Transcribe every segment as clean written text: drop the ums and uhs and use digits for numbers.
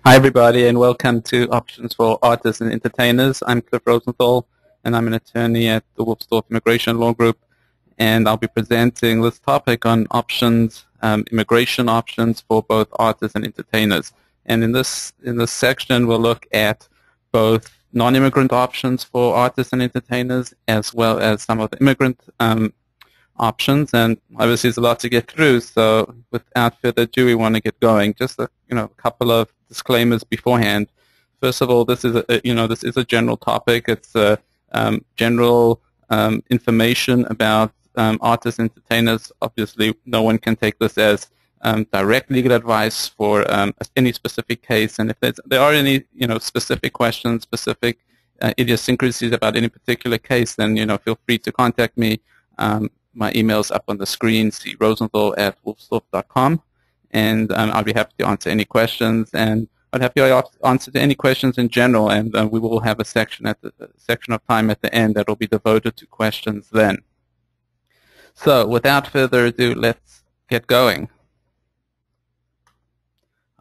Hi, everybody, and welcome to Options for Artists and Entertainers. I'm Cliff Rosenthal, and I'm an attorney at the Wolfsdorf Immigration Law Group, and I'll be presenting this topic on options, immigration options for both artists and entertainers. And in this section, we'll look at both non-immigrant options for artists and entertainers, as well as some of the immigrant options. And obviously, there's a lot to get through. So, without further ado, we want to get going. Just a couple of disclaimers beforehand. First of all, this is a general topic. It's general information about artists and entertainers. Obviously, no one can take this as direct legal advice for any specific case. And if there are any specific questions, specific idiosyncrasies about any particular case, then feel free to contact me. My email's up on the screen, crosenthal@wolfsdorf.com, and I'll be happy to answer any questions, and I'd happy to answer to any questions in general, and we will have a section of time at the end that will be devoted to questions then. So without further ado, let's get going.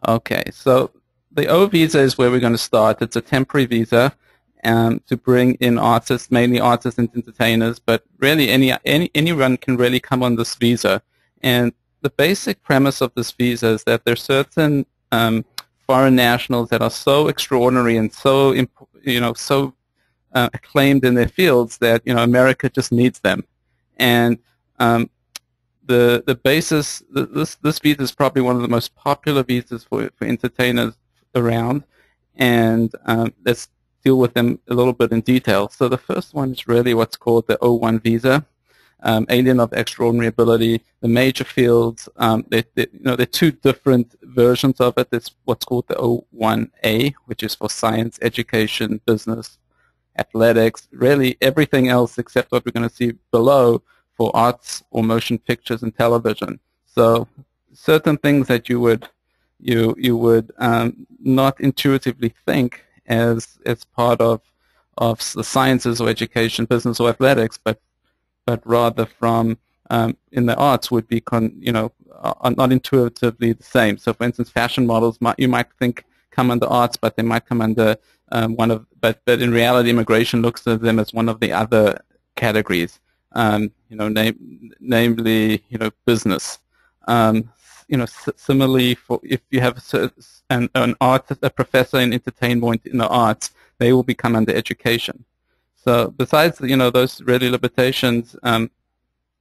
Okay, so the O visa is where we're going to start. It's a temporary visa to bring in artists, mainly artists and entertainers, but really anyone can really come on this visa. And the basic premise of this visa is that there are certain foreign nationals that are so extraordinary and so acclaimed in their fields that America just needs them. And the basis, this visa is probably one of the most popular visas for entertainers around, and let's deal with them a little bit in detail. So the first one is really what's called the O1 visa, alien of extraordinary ability. The major fields, there are two different versions of it. There's what's called the O1A, which is for science, education, business, athletics, really everything else except what we're going to see below for arts or motion pictures and television. So certain things that you would not intuitively think as part of the sciences or education, business or athletics, but rather from in the arts would be are not intuitively the same. So, for instance, fashion models you might think come under arts, but they might come under but in reality, immigration looks at them as one of the other categories. Namely, business. Similarly, if you have a professor in entertainment in the arts, they will become under education. So besides those really limitations,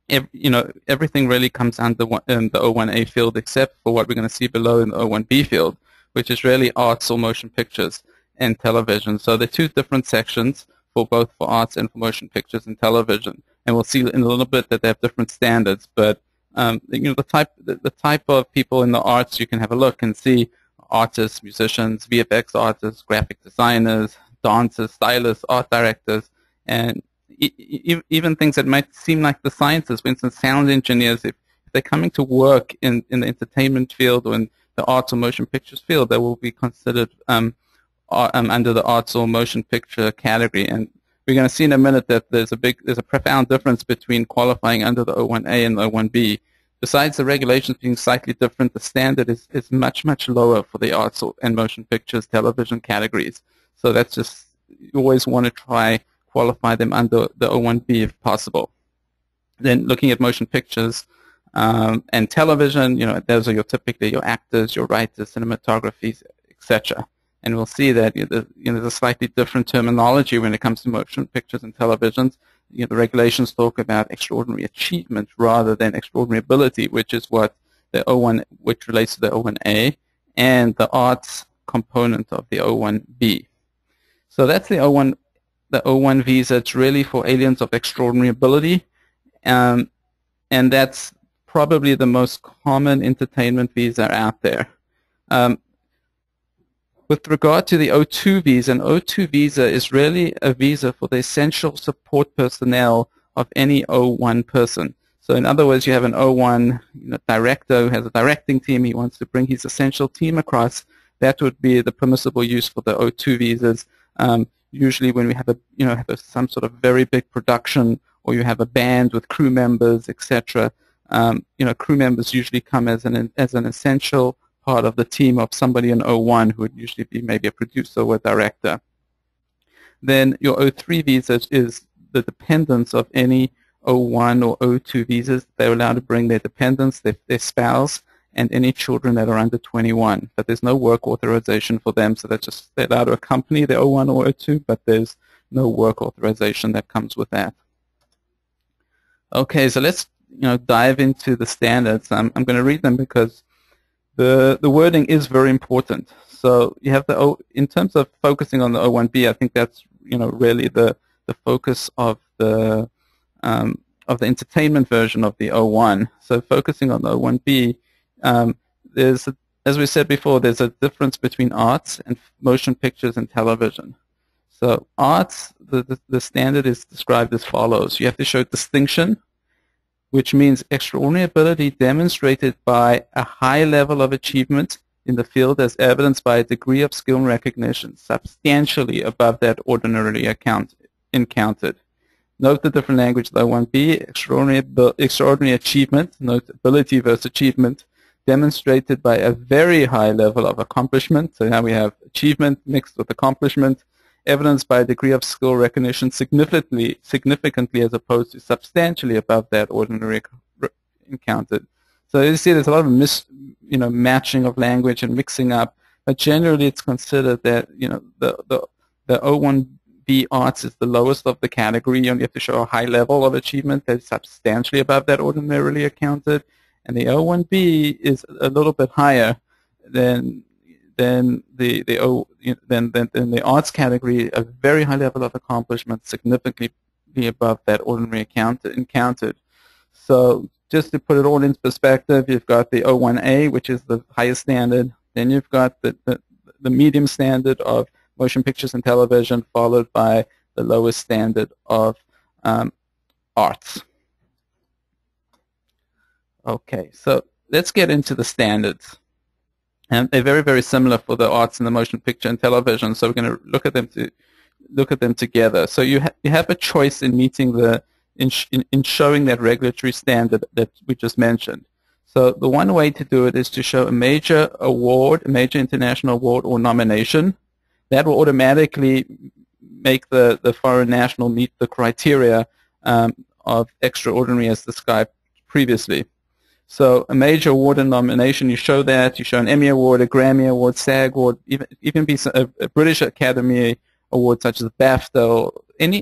everything really comes under the O1A field, except for what we're going to see below in the O1B field, which is really arts or motion pictures and television. So there are two different sections for both for arts and for motion pictures and television, and we'll see in a little bit that they have different standards. But the type of people in the arts, you can have a look and see artists, musicians, VFX artists, graphic designers, dancers, stylists, art directors, and even things that might seem like the sciences. For instance, sound engineers, if they're coming to work in the entertainment field or in the arts or motion pictures field, they will be considered under the arts or motion picture category. And we're going to see in a minute that there's a profound difference between qualifying under the O1A and the O1B. Besides the regulations being slightly different, the standard is much, much lower for the arts and motion pictures, television categories. So that's just, you always want to try qualify them under the O1B if possible. Then looking at motion pictures and television, those are typically your actors, your writers, cinematography, etc. And we'll see that there's a slightly different terminology when it comes to motion pictures and televisions. The regulations talk about extraordinary achievement rather than extraordinary ability, which is what which relates to the O1A, and the arts component of the O1B. So that's the O1 visa. It's really for aliens of extraordinary ability, and that's probably the most common entertainment visa out there. With regard to the O2 visa, an O2 visa is really a visa for the essential support personnel of any O1 person. So in other words, you have an O1 director who has a directing team. He wants to bring his essential team across. That would be the permissible use for the O2 visas. Usually when we have some sort of very big production, or you have a band with crew members, etc. Crew members usually come as an essential part of the team of somebody in O1 who would usually be maybe a producer or a director. Then your O3 visa is the dependents of any O1 or O2 visas. They're allowed to bring their dependents, their spouse, and any children that are under 21. But there's no work authorization for them, so they're allowed to accompany the O1 or O2, but there's no work authorization that comes with that. Okay, so let's dive into the standards. I'm going to read them because the wording is very important. So you have in terms of focusing on the O1B, I think that's really the focus of the entertainment version of the O1. So focusing on the O1B, as we said before, there's a difference between arts and motion pictures and television. So arts, the standard is described as follows. You have to show distinction, which means extraordinary ability demonstrated by a high level of achievement in the field as evidenced by a degree of skill and recognition substantially above that ordinarily encountered. Note the different language, though. 1B, extraordinary achievement, note ability versus achievement, demonstrated by a very high level of accomplishment. So now we have achievement mixed with accomplishment, evidenced by a degree of skill recognition significantly as opposed to substantially above that ordinary encountered. So you see there's a lot of matching of language and mixing up, but generally it's considered that the O1B arts is the lowest of the category. You only have to show a high level of achievement that's substantially above that ordinarily accounted, and the O1B is a little bit higher than the arts category, a very high level of accomplishment, significantly above that ordinary encountered. So just to put it all into perspective, you've got the O1A, which is the highest standard. Then you've got the medium standard of motion pictures and television, followed by the lowest standard of arts. Okay, so let's get into the standards. And they're very, very similar for the arts and the motion picture and television. So we're going to look at them together. So you have a choice in meeting in showing that regulatory standard that we just mentioned. So the one way to do it is to show a major award, a major international award or nomination. That will automatically make the foreign national meet the criteria of extraordinary as described previously. So a major award and nomination, you show that. You show an Emmy Award, a Grammy Award, SAG Award, even be a British Academy Award such as BAFTA, or any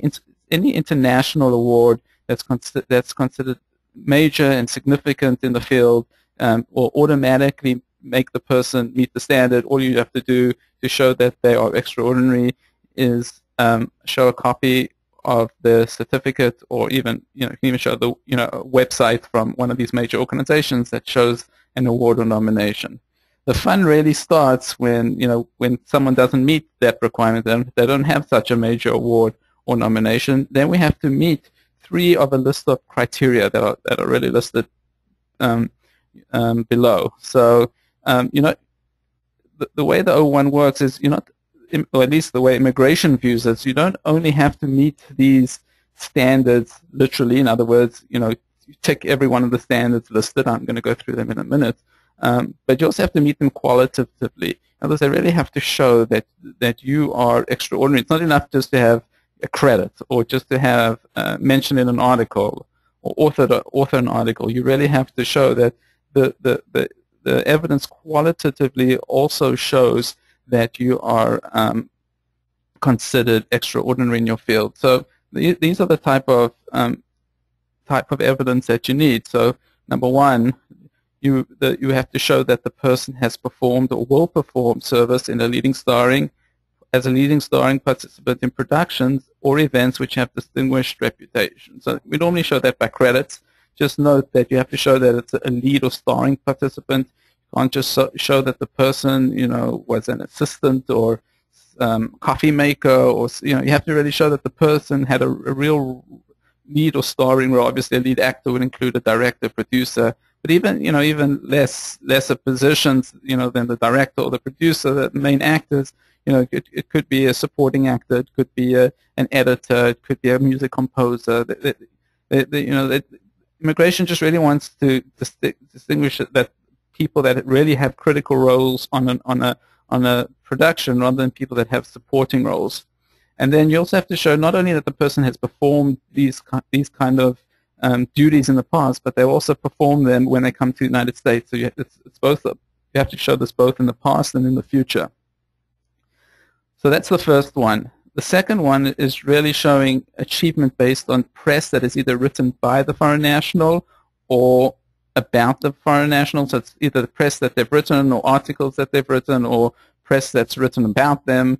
international award that's considered major and significant in the field, will automatically make the person meet the standard. All you have to do to show that they are extraordinary is show a copy of the certificate, or even you can even show the a website from one of these major organizations that shows an award or nomination. The fun really starts when when someone doesn't meet that requirement, they don't have such a major award or nomination. Then we have to meet 3 of a list of criteria that are really listed below. So the way the O1 works is or at least the way immigration views it, you don't only have to meet these standards literally. In other words, you tick every one of the standards listed. I'm going to go through them in a minute. But you also have to meet them qualitatively. In other words, they really have to show that you are extraordinary. It's not enough just to have a credit or just to have mentioned in an article or author an article. You really have to show that the evidence qualitatively also shows that you are considered extraordinary in your field. So these are the type of evidence that you need. So number 1, you have to show that the person has performed or will perform service in as a leading starring participant in productions or events which have distinguished reputation. So we normally show that by credits. Just note that you have to show that it's a lead or starring participant. You can't just show that the person, was an assistant or coffee maker, or you have to really show that the person had a real lead or starring role. Obviously, a lead actor would include a director, producer, but even lesser positions, than the director or the producer, the main actors. It could be a supporting actor, it could be an editor, it could be a music composer. Immigration just really wants to distinguish that people that really have critical roles on a production rather than people that have supporting roles. And then you also have to show not only that the person has performed these kind of duties in the past, but they also perform them when they come to the United States. So it's both. You have to show this both in the past and in the future. So that's the first one. The second one is really showing achievement based on press that is either written by the foreign national or about the foreign national. So it's either the press that they've written or articles that they've written or press that's written about them.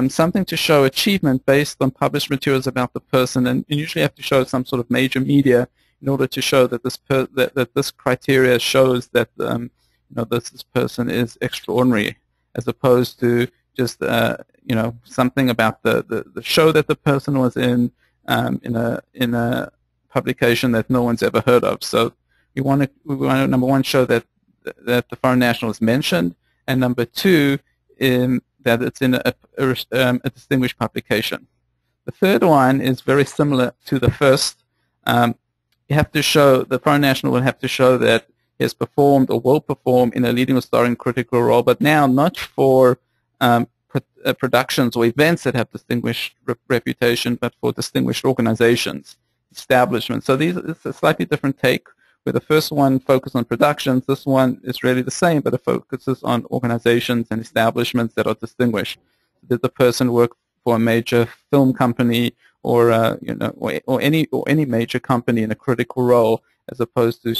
Something to show achievement based on published materials about the person, and you usually have to show some sort of major media in order to show that this criteria shows that this person is extraordinary, as opposed to just something about the show that the person was in a publication that no one's ever heard of. So we want to number one show that the foreign national is mentioned, and number two that it's in a distinguished publication. The third one is very similar to the first. You have to show, the foreign national will have to show that he has performed or will perform in a leading or starring critical role, but now not for productions or events that have distinguished reputation, but for distinguished organizations, establishments. So it's a slightly different take, where the first one focuses on productions. This one is really the same, but it focuses on organizations and establishments that are distinguished. Did the person work for a major film company or any major company in a critical role, as opposed to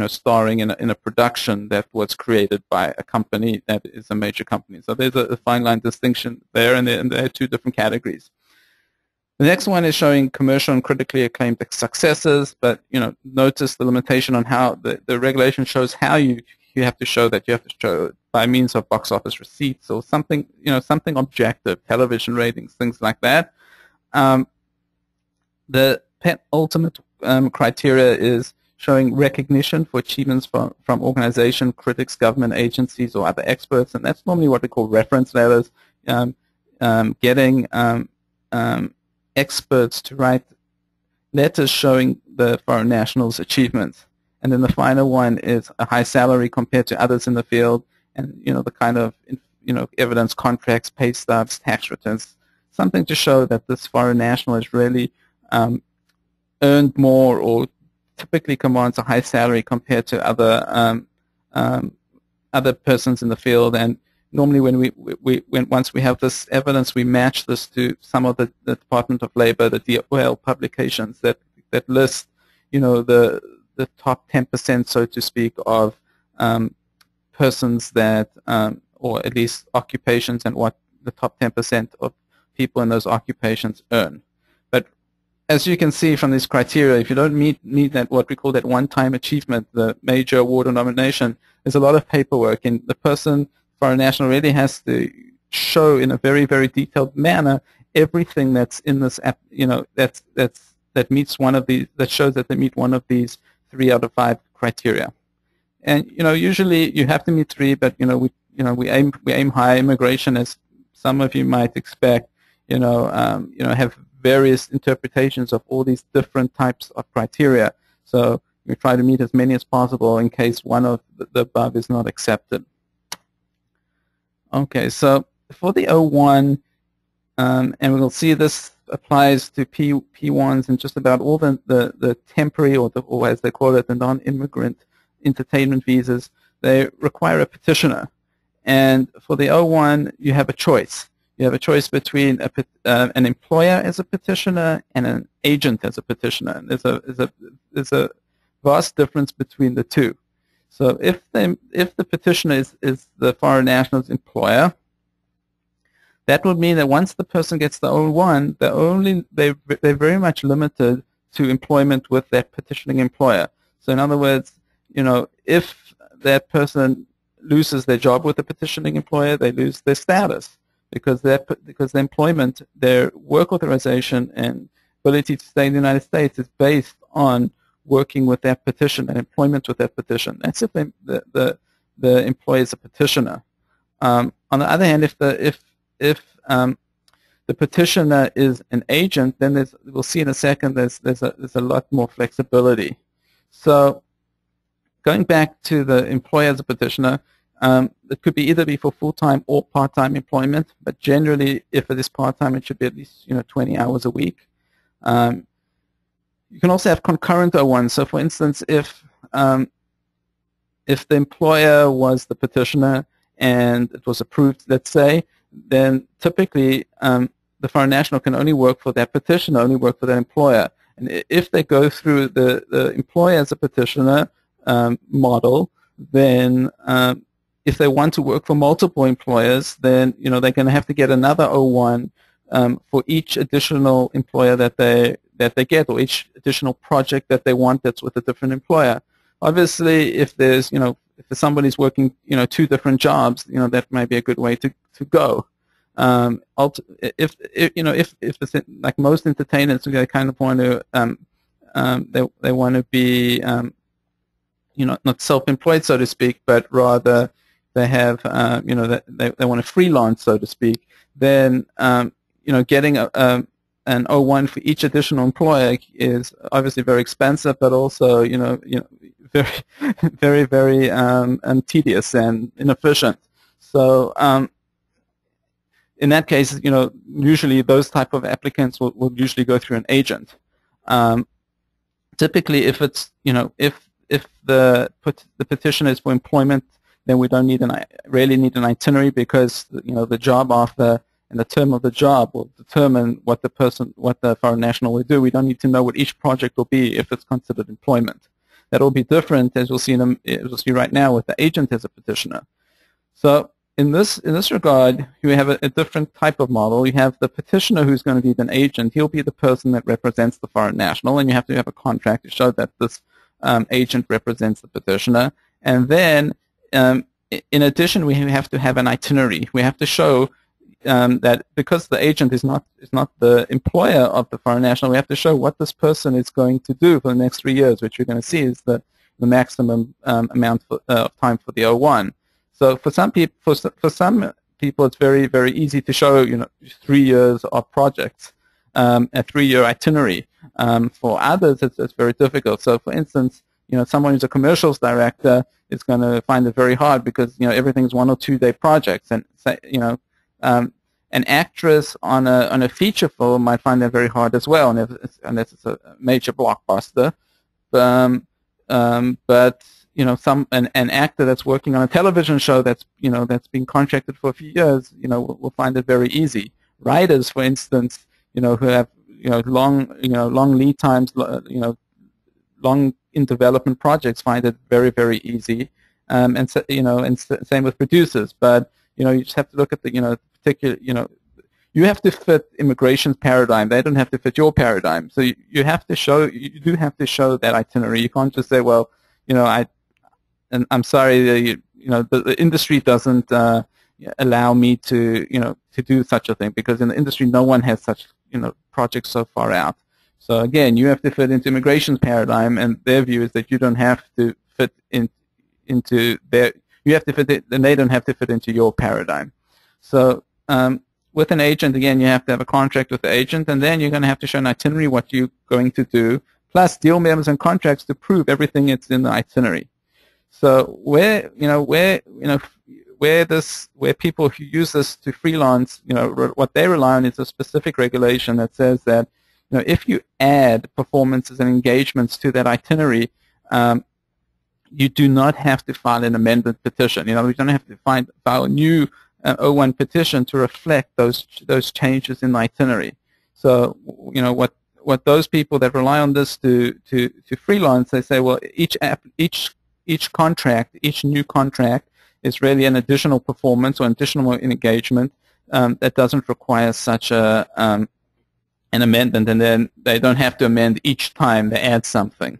starring in a production that was created by a company that is a major company. So there's a fine line distinction there, and there are two different categories. The next one is showing commercial and critically acclaimed successes, but notice the limitation on how the regulation shows how you have to show that. You have to show it by means of box office receipts or something objective, television ratings, things like that. The penultimate criteria is showing recognition for achievements from organization, critics, government agencies, or other experts, and that's normally what we call reference letters. Getting experts to write letters showing the foreign national's achievements. And then the final one is a high salary compared to others in the field, and the kind of evidence, contracts, pay stubs, tax returns, something to show that this foreign national has really earned more or typically commands a high salary compared to other persons in the field. And normally, once we have this evidence, we match this to some of the Department of Labor, the DOL publications that list, the top 10%, so to speak, of persons that, or at least occupations, and what the top 10% of people in those occupations earn. But as you can see from these criteria, if you don't meet that, what we call that one-time achievement, the major award or nomination, there's a lot of paperwork, and the person, foreign national, really has to show in a very, very detailed manner everything that's in this app, that meets one of these, that shows that they meet one of these 3 out of 5 criteria. And usually you have to meet 3, but we aim high. Immigration, as some of you might expect, have various interpretations of all these different types of criteria. So we try to meet as many as possible in case one of the above is not accepted. Okay, so for the O1, and we'll see this applies to P1s and just about all the temporary, or as they call it, the non-immigrant entertainment visas, they require a petitioner. And for the O1, you have a choice. You have a choice between an employer as a petitioner and an agent as a petitioner. And there's a vast difference between the two. So if the petitioner is the foreign national's employer, that would mean that once the person gets the O1, they're very much limited to employment with that petitioning employer. So in other words, if that person loses their job with the petitioning employer, they lose their status, because their employment, their work authorization and ability to stay in the United States is based on working with that petition and employment with that petition. That's if the employee is a petitioner. On the other hand, if the petitioner is an agent, then we'll see in a second, there's a lot more flexibility. So going back to the employer as a petitioner, it could either be for full-time or part-time employment, but generally, if it is part-time, it should be at least 20 hours a week. You can also have concurrent O1. So, for instance, if the employer was the petitioner and it was approved, let's say, then typically the foreign national can only work for that petitioner, only work for that employer. And if they go through the employer as a petitioner model, then if they want to work for multiple employers, then they're going to have to get another O1 for each additional employer that they get, or each additional project that they want that's with a different employer. Obviously, if there's if somebody's working two different jobs, that might be a good way to go. If it's like most entertainers, they kind of want to they want to be not self-employed, so to speak, but rather they have they want to freelance, so to speak. Then getting an O1 for each additional employer is obviously very expensive, but also very very tedious and inefficient. So in that case, usually those type of applicants will usually go through an agent. Typically, if it's if the petition is for employment, then we don't really need an itinerary, because the job offer and the term of the job will determine what the foreign national will do. We don't need to know what each project will be if it's considered employment. That will be different, as we'll see right now, with the agent as a petitioner. So in this regard, you have a different type of model. You have the petitioner who's going to be an agent. He'll be the person that represents the foreign national, and you have to have a contract to show that this agent represents the petitioner. And then, in addition, we have to have an itinerary. We have to show that because the agent is not the employer of the foreign national, we have to show what this person is going to do for the next 3 years, which you're going to see is the maximum amount of time for the O1. So for some people, it's very, very easy to show 3 years of projects, a 3-year itinerary. For others, it's very difficult. So for instance, someone who's a commercials director is going to find it very hard, because everything's 1 or 2 day projects, and an actress on a feature film might find that very hard as well, unless it's a major blockbuster. But an actor that's working on a television show that's been contracted for a few years, will find it very easy. Writers, for instance, who have long lead times, long in development projects, find it very, very easy. And same with producers. But you just have to look at the particular you have to fit immigration's paradigm. They don't have to fit your paradigm. So you have to show that itinerary. You can't just say, well, I'm sorry, the industry doesn't allow me to do such a thing, because in the industry no one has such projects so far out. So again, you have to fit into immigration's paradigm, and their view is that you don't have to fit into their. You have to fit it, and they don't have to fit into your paradigm. So with an agent, again, you have to have a contract with the agent, and then you're going to have to show an itinerary, what you're going to do, plus deal members and contracts to prove everything that's in the itinerary. So where people who use this to freelance, what they rely on is a specific regulation that says that if you add performances and engagements to that itinerary, you do not have to file an amendment petition. You don't have to file a new O1 petition to reflect those changes in the itinerary. So what those people that rely on this to freelance, they say, well, each contract, each new contract is really an additional performance or an additional engagement that doesn't require such an amendment, and then they don't have to amend each time they add something.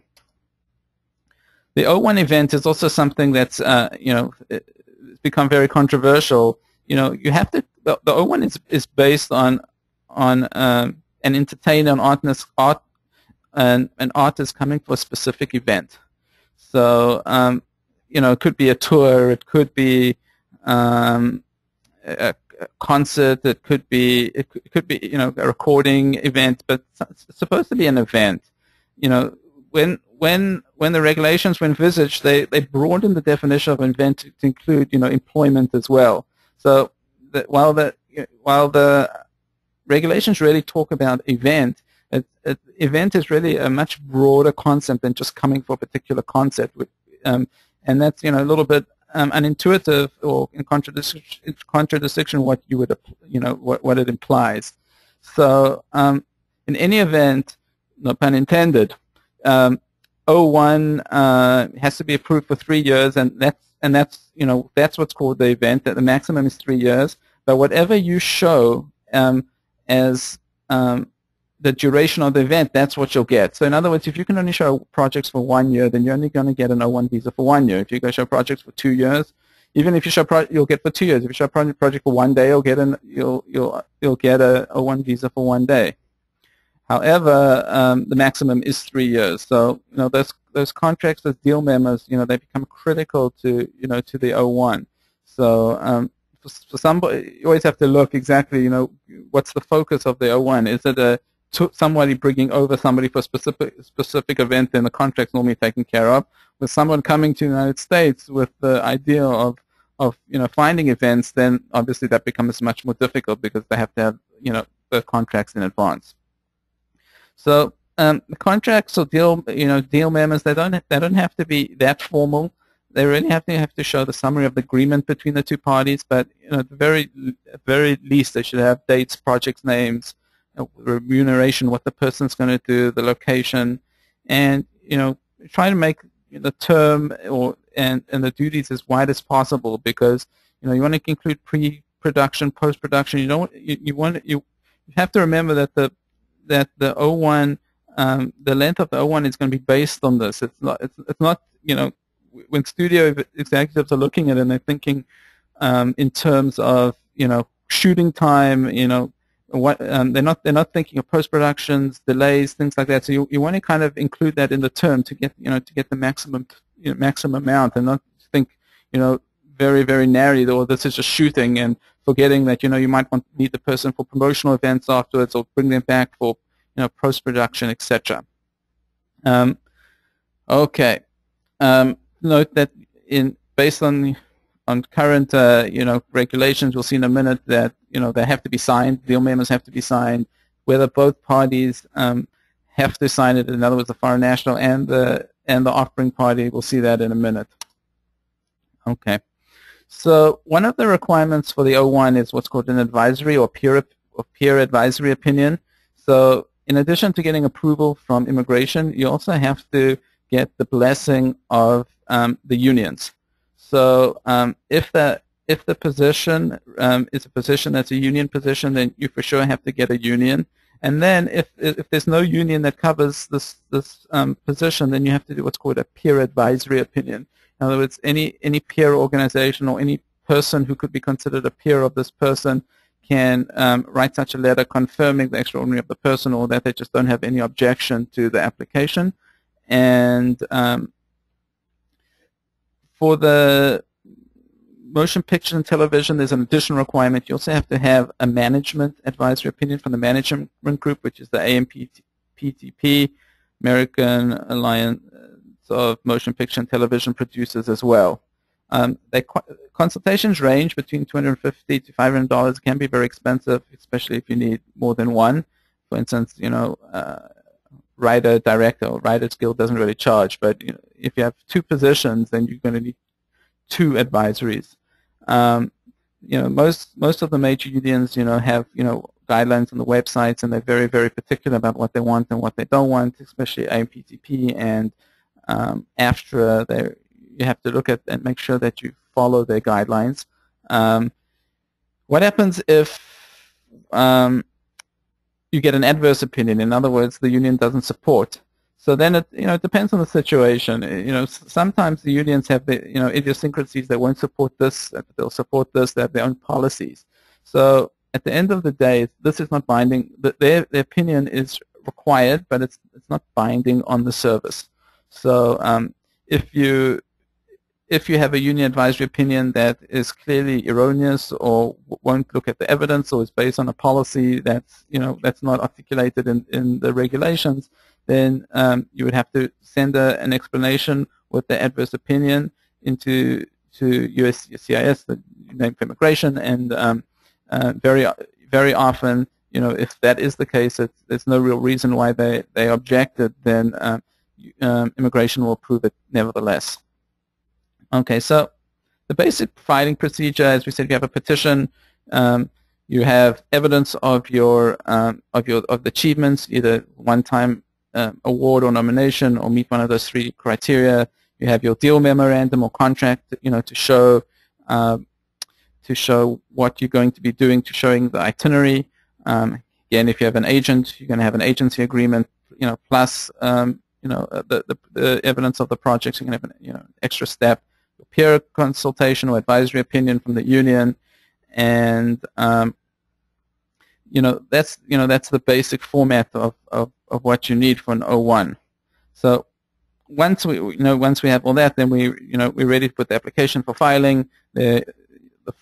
The O1 event is also something that's it's become very controversial. You have to. The O1 is based on an entertainer, an artist coming for a specific event. So it could be a tour, it could be a concert, it could be a recording event, but it's supposed to be an event. When when the regulations were envisaged, they broadened the definition of event to include, employment as well. So while the regulations really talk about event, event is really a much broader concept than just coming for a particular concept, and that's a little bit unintuitive or in contradistinction what you would what it implies. So in any event, no pun intended, O1 has to be approved for 3 years, and that's what's called the event. That the maximum is 3 years. But whatever you show as the duration of the event, that's what you'll get. So in other words, if you can only show projects for 1 year, then you're only going to get an O1 visa for 1 year. If you go show projects for 2 years, even if you show you'll get for 2 years. If you show a project for 1 day, you'll get you'll get a O1 visa for 1 day. However, the maximum is 3 years. So those contracts, those deal memos, they become critical to to the O1. So for somebody, you always have to look exactly, what's the focus of the O1? Is it somebody bringing over somebody for a specific event, then the contract's normally taken care of. With someone coming to the United States with the idea of finding events, then obviously that becomes much more difficult because they have to have the contracts in advance. So the contracts or deal memos, they don't have to be that formal. They really have to show the summary of the agreement between the two parties, but at the very least they should have dates, projects names, remuneration, what the person's going to do, the location, and try to make the term and the duties as wide as possible, because you want to include pre-production, post-production. You have to remember that the O1, the length of the O1 is going to be based on this. It's not when studio executives are looking at it and they're thinking in terms of shooting time, they're not thinking of post-productions, delays, things like that. So you want to kind of include that in the term to get the maximum amount, and not think very, very narrowly, or this is just shooting, and forgetting that you might need the person for promotional events afterwards, or bring them back for post-production, etc. Okay. Note that based on current regulations, we'll see in a minute that they have to be signed. Deal memos have to be signed. Whether both parties have to sign it, in other words, the foreign national and the offering party, we'll see that in a minute. Okay. So one of the requirements for the O1 is what's called an advisory or peer advisory opinion. So in addition to getting approval from immigration, you also have to get the blessing of the unions. So if the position is a position that's a union position, then you for sure have to get a union. And then if there's no union that covers this position, then you have to do what's called a peer advisory opinion. In other words, any peer organization or any person who could be considered a peer of this person can write such a letter confirming the extraordinary of the person, or that they just don't have any objection to the application. And for the motion picture and television, there's an additional requirement. You also have to have a management advisory opinion from the management group, which is the AMPTP, American Alliance of Motion Picture and Television Producers as well. Consultations range between $250 to $500. It can be very expensive, especially if you need more than one. For instance, writer, director, or writer's guild doesn't really charge, but if you have two positions, then you're going to need two advisories. Most of the major unions, have guidelines on the websites, and they're very, very particular about what they want and what they don't want, especially AMPTP and AFTRA. You have to look at and make sure that you follow their guidelines. What happens if you get an adverse opinion? In other words, the union doesn't support. So then it depends on the situation. Sometimes the unions have the idiosyncrasies. They won't support this. They'll support this. They have their own policies. So at the end of the day, this is not binding. Their opinion is required, but it's not binding on the service. So if you have a union advisory opinion that is clearly erroneous, or won't look at the evidence, or is based on a policy that's not articulated in the regulations, then you would have to send an explanation with the adverse opinion to USCIS, the name for immigration, and very often, if that is the case, there's no real reason why they objected, then immigration will approve it nevertheless. Okay, so the basic filing procedure, as we said, you have a petition, you have evidence of your the achievements, either one-time award or nomination, or meet one of those three criteria. You have your deal memorandum or contract, to show what you're going to be doing, to showing the itinerary. Again, if you have an agent, you're going to have an agency agreement, plus the evidence of the projects. You're going to have an extra step, peer consultation or advisory opinion from the union, and that's the basic format of what you need for an O1. So once we have all that, then we're ready to put the application for filing. The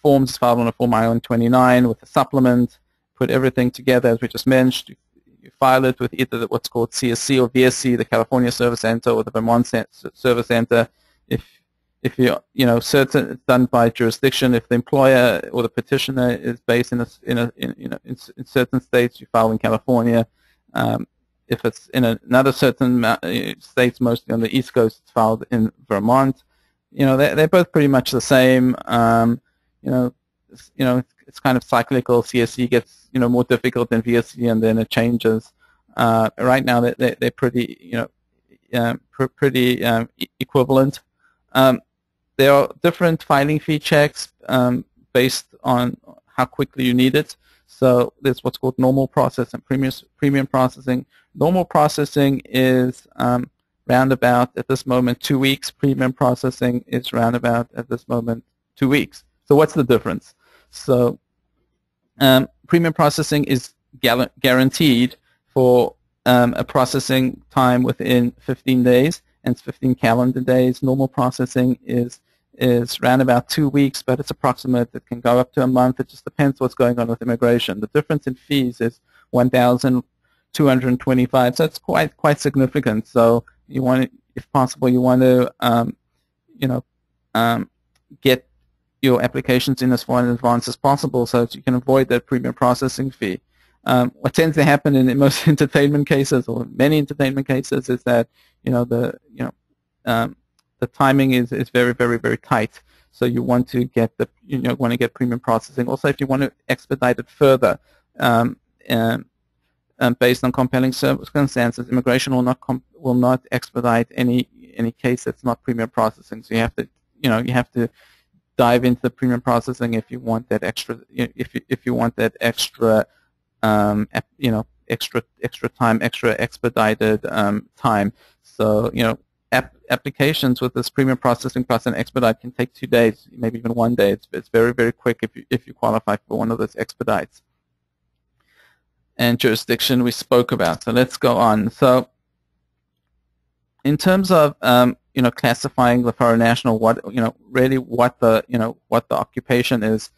forms is filed on a Form I-129 with a supplement. Put everything together as we just mentioned. You file it with either what's called CSC or VSC, the California Service Center or the Vermont Service Center. If you're certain it's done by jurisdiction, if the employer or the petitioner is based in certain states, you file in California. If it's in another certain states, mostly on the East Coast, it's filed in Vermont. They're both pretty much the same. It's kind of cyclical. CSC gets more difficult than VSC, and then it changes. Right now, they're pretty pretty equivalent. There are different filing fee checks based on how quickly you need it. So there's what's called normal process and premium processing. Normal processing is roundabout at this moment 2 weeks. Premium processing is roundabout at this moment 2 weeks. So what's the difference? So premium processing is guaranteed for a processing time within 15 days, and it's 15 calendar days. Normal processing is around about 2 weeks, but it's approximate. It can go up to a month. It just depends what's going on with immigration. The difference in fees is $1,225, so it's quite significant. So you want to, if possible, you want to get your applications in as far in advance as possible, so that you can avoid that premium processing fee. What tends to happen in most entertainment cases, or many entertainment cases, is that the timing is very, very, very tight. So you want to get get premium processing. Also, if you want to expedite it further, based on compelling circumstances, immigration will not expedite any case that's not premium processing. So you have to dive into the premium processing if you want that extra, if you want that extra extra time, extra expedited time. So applications with this premium processing plus an expedite can take 2 days, maybe even 1 day. It's very, very quick if you qualify for one of those expedites. And jurisdiction we spoke about. So let's go on. So in terms of classifying the foreign national, what the occupation is,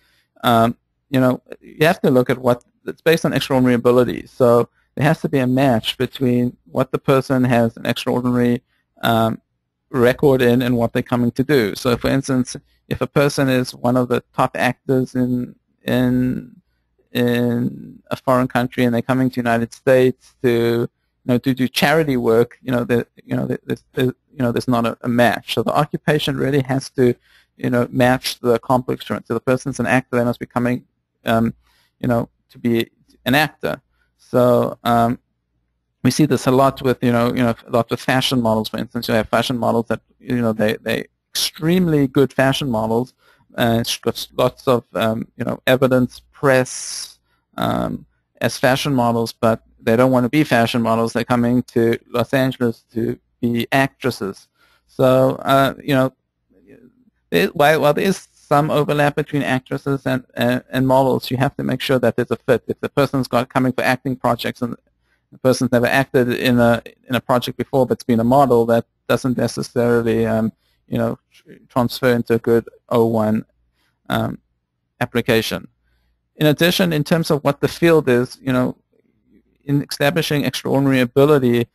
you have to look at what it's based on extraordinary ability. So there has to be a match between what the person has an extraordinary record in and what they're coming to do. So, for instance, if a person is one of the top actors in a foreign country and they're coming to the United States to do charity work, there's not a match. So the occupation really has to match the accomplishment. So the person's an actor, they must be coming to be an actor. So we see this a lot with a lot of fashion models. For instance, you have fashion models that they extremely good fashion models, and it's got lots of evidence, press as fashion models, but they don't want to be fashion models. They're coming to Los Angeles to be actresses. So while there is some overlap between actresses and models, you have to make sure that there's a fit. If the person's coming for acting projects and the person's never acted in a project before but's been a model, that doesn't necessarily transfer into a good O1 application. In addition, in terms of what the field is, in establishing extraordinary ability,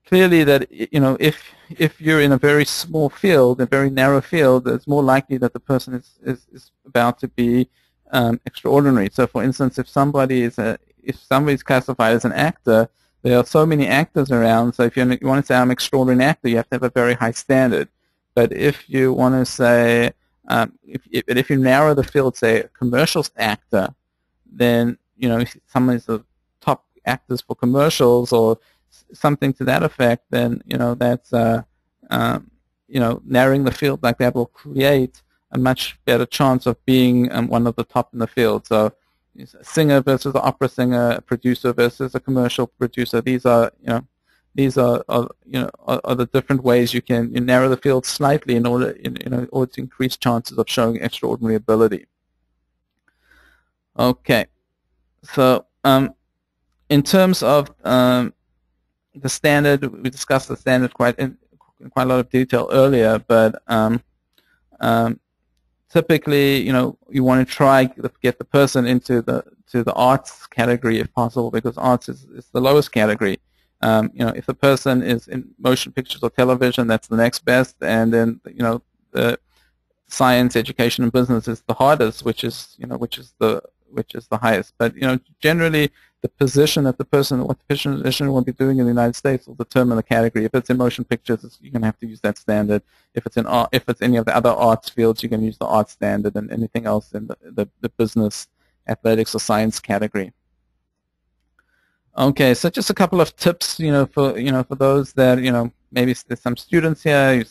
clearly that, if you're in a very small field, a very narrow field, it's more likely that the person is about to be extraordinary. So, for instance, if somebody's classified as an actor, there are so many actors around. So, if you want to say I'm an extraordinary actor, you have to have a very high standard. But if you want to say, if you narrow the field, say a commercials actor, then if someone's the top actors for commercials or something to that effect, then that's narrowing the field like that will create a much better chance of being one of the top in the field. So, a singer versus an opera singer, a producer versus a commercial producer. These are the different ways you can narrow the field slightly in order to increase chances of showing extraordinary ability. Okay, so in terms of the standard, we discussed the standard in quite a lot of detail earlier, but typically, you want to try to get the person into the arts category if possible, because arts is the lowest category. If the person is in motion pictures or television, that's the next best, and then the science, education, and business is the hardest, which is the highest. But generally, the position that the person, what the position will be doing in the United States, will determine the category. If it's in motion pictures, you're going to have to use that standard. If it's in art, if it's any of the other arts fields, you're going to use the art standard, and anything else in the business, athletics, or science category. Okay, so just a couple of tips, for those that maybe there's some students here,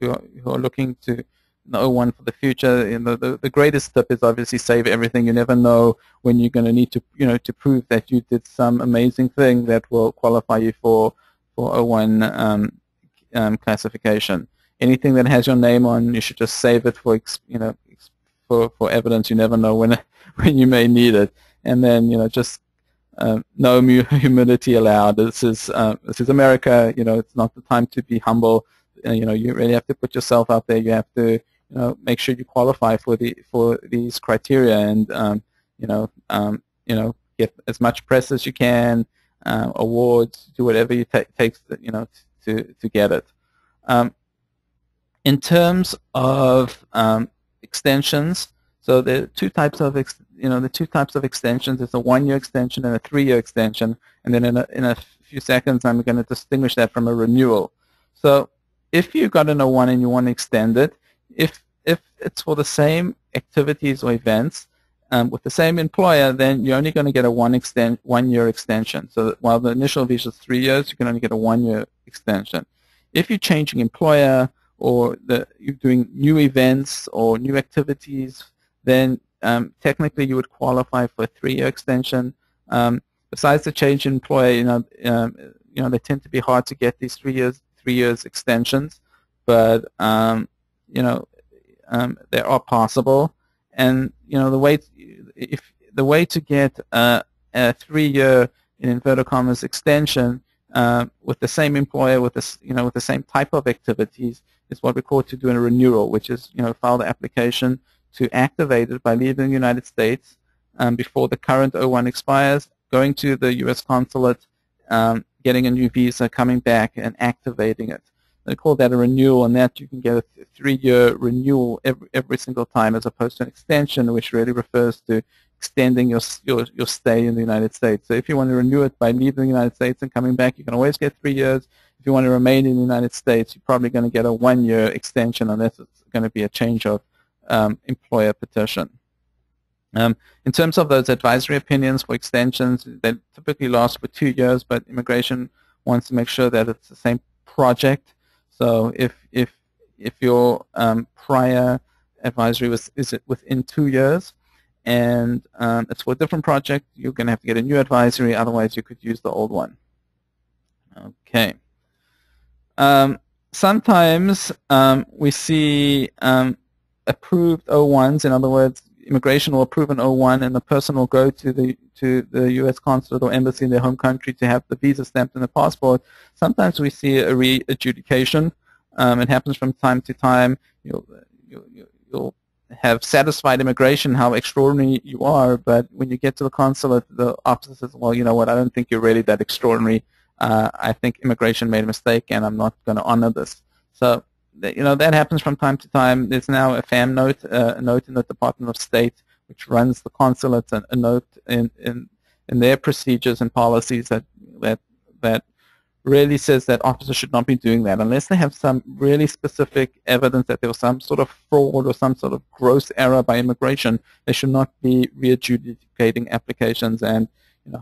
who are looking to know one for the future. The greatest tip is obviously save everything. You never know when you're going to need to to prove that you did some amazing thing that will qualify you for O1 classification. Anything that has your name on, you should just save it for evidence. You never know when you may need it. And then just no humility allowed. This is America. It's not the time to be humble. You really have to put yourself out there. You have to make sure you qualify for these criteria, and get as much press as you can, awards, do whatever it takes to get it. In terms of extensions, so there are two types of extensions. There's a 1-year extension and a 3-year extension, and then in a few seconds I'm going to distinguish that from a renewal. So if you got an O1 and you want to extend it, if it's for the same activities or events with the same employer, then you're only going to get a 1-year extension. So that while the initial visa is 3 years, you can only get a 1-year extension. If you're changing employer, or you're doing new events or new activities, then technically you would qualify for a 3-year extension. Besides the change in employer, they tend to be hard to get these 3 years extensions, but they are possible. And the way to get a 3-year, in inverted commas, extension with the same employer with the same type of activities is what we call to do a renewal, which is file the application to activate it by leaving the United States before the current O1 expires, going to the U.S. consulate, getting a new visa, coming back, and activating it. They call that a renewal, and that you can get a 3-year renewal every single time, as opposed to an extension, which really refers to extending your stay in the United States. So if you want to renew it by leaving the United States and coming back, you can always get 3 years. If you want to remain in the United States, you're probably going to get a 1-year extension, unless it's going to be a change of employer petition. In terms of those advisory opinions for extensions, they typically last for 2 years, but immigration wants to make sure that it's the same project. So if your prior advisory is within 2 years, and it's for a different project, you're going to have to get a new advisory. Otherwise, you could use the old one. Okay. Sometimes we see approved O1s. In other words, immigration will approve an O1, and the person will go to the U.S. consulate or embassy in their home country to have the visa stamped in the passport. Sometimes we see a re-adjudication. It happens from time to time. You'll have satisfied immigration how extraordinary you are, but when you get to the consulate, the officer says, well, you know what, I don't think you're really that extraordinary. I think immigration made a mistake, and I'm not going to honor this. So, that happens from time to time. There's now a FAM note, a note in the Department of State, which runs the consulates, and a note in their procedures and policies that really says that officers should not be doing that unless they have some really specific evidence that there was some sort of fraud or some sort of gross error by immigration. They should not be re-adjudicating applications, and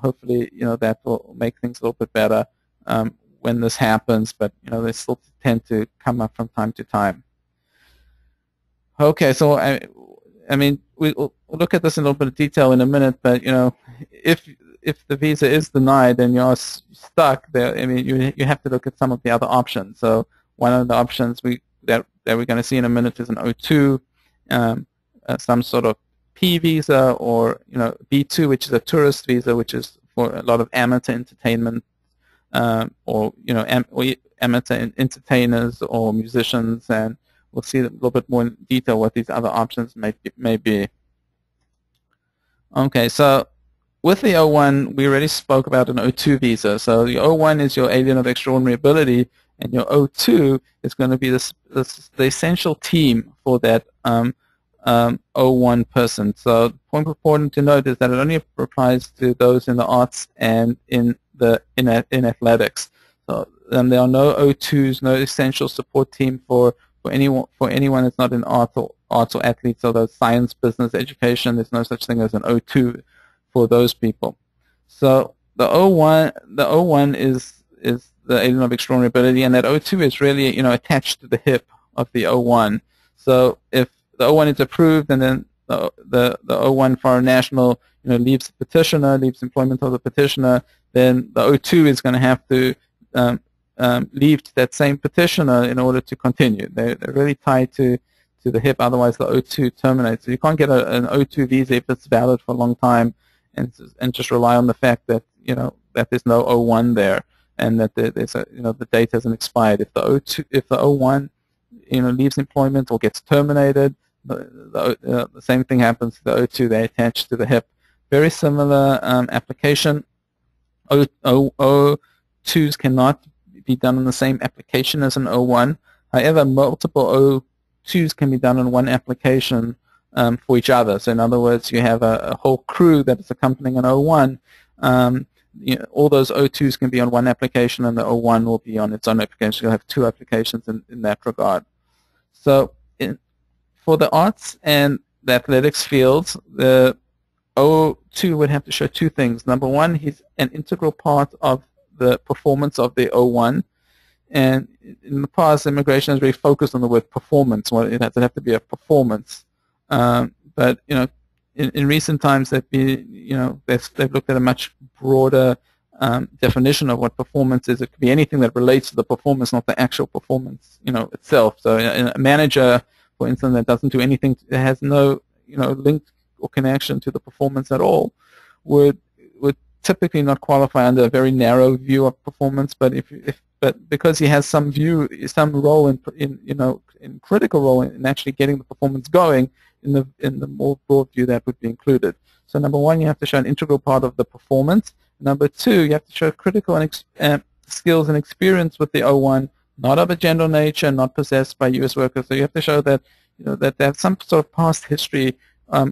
hopefully that will make things a little bit better when this happens, but they still tend to come up from time to time. Okay, so I mean we'll look at this in a little bit of detail in a minute, but if the visa is denied and you're stuck there, I mean you have to look at some of the other options. So one of the options that we're going to see in a minute is an O2, some sort of P visa, or B2, which is a tourist visa, which is for a lot of amateur entertainment, or amateur entertainers or musicians, and we'll see a little bit more in detail what these other options may be. Okay, so with the O1, we already spoke about an O2 visa. So the O1 is your alien of extraordinary ability, and your O2 is going to be the essential team for that O1 person. So the point important to note is that it only applies to those in the arts and in athletics. So there are no O2s, no essential support team for anyone that's not in arts or athletes, or those science, business, education. There's no such thing as an O2 for those people. So the O1 is the alien of extraordinary ability, and that O2 is really attached to the hip of the O1. So if the O1 is approved, and then the O1 foreign national leaves the petitioner, leaves employment of the petitioner, then the O2 is going to have to leave that same petitioner in order to continue. They're really tied to the hip, otherwise the O2 terminates. So you can't get an O2 visa if it's valid for a long time and just rely on the fact that that there's no O1 there, and that there's the date hasn't expired. If the O1 leaves employment or gets terminated, the same thing happens to the O2. They attach to the hip. Very similar application. O2s cannot be done on the same application as an O1. However, multiple O2s can be done on one application for each other. So in other words, you have a whole crew that is accompanying an O1. All those O2s can be on one application, and the O1 will be on its own application. You'll have two applications in that regard. So for the arts and the athletics fields, the O2 would have to show two things. Number one, he's an integral part of the performance of the O1. And in the past, immigration has really focused on the word performance. Well, it has to have to be a performance. But in recent times, they've looked at a much broader definition of what performance is. It could be anything that relates to the performance, not the actual performance, itself. So a manager, for instance, that doesn't do anything, that has no, link or connection to the performance at all, would typically not qualify under a very narrow view of performance. But but because he has some role in critical role in actually getting the performance going, in the more broad view, that would be included. So number one, you have to show an integral part of the performance. Number two, you have to show critical skills and experience with the O1, not of a general nature, not possessed by U.S. workers. So you have to show that that they have some sort of past history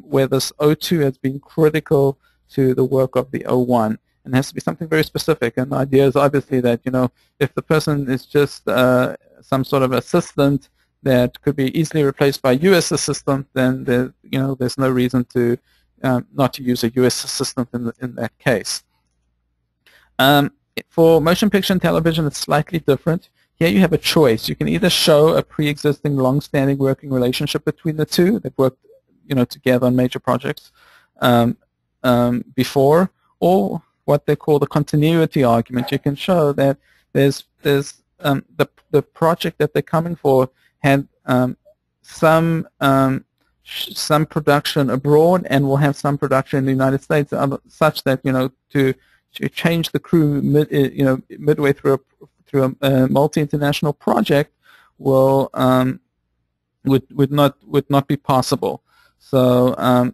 where this O2 has been critical to the work of the O1, and it has to be something very specific. And the idea is obviously that if the person is just some sort of assistant that could be easily replaced by a U.S. assistant, then there's no reason to not to use a U.S. assistant in that case. For motion picture and television, it's slightly different. Here you have a choice. You can either show a pre-existing, long-standing working relationship between the two that worked, together on major projects before, or what they call the continuity argument. You can show that there's the project that they're coming for had some production abroad and will have some production in the United States, such that to change the crew midway through a multi-international project would not be possible. So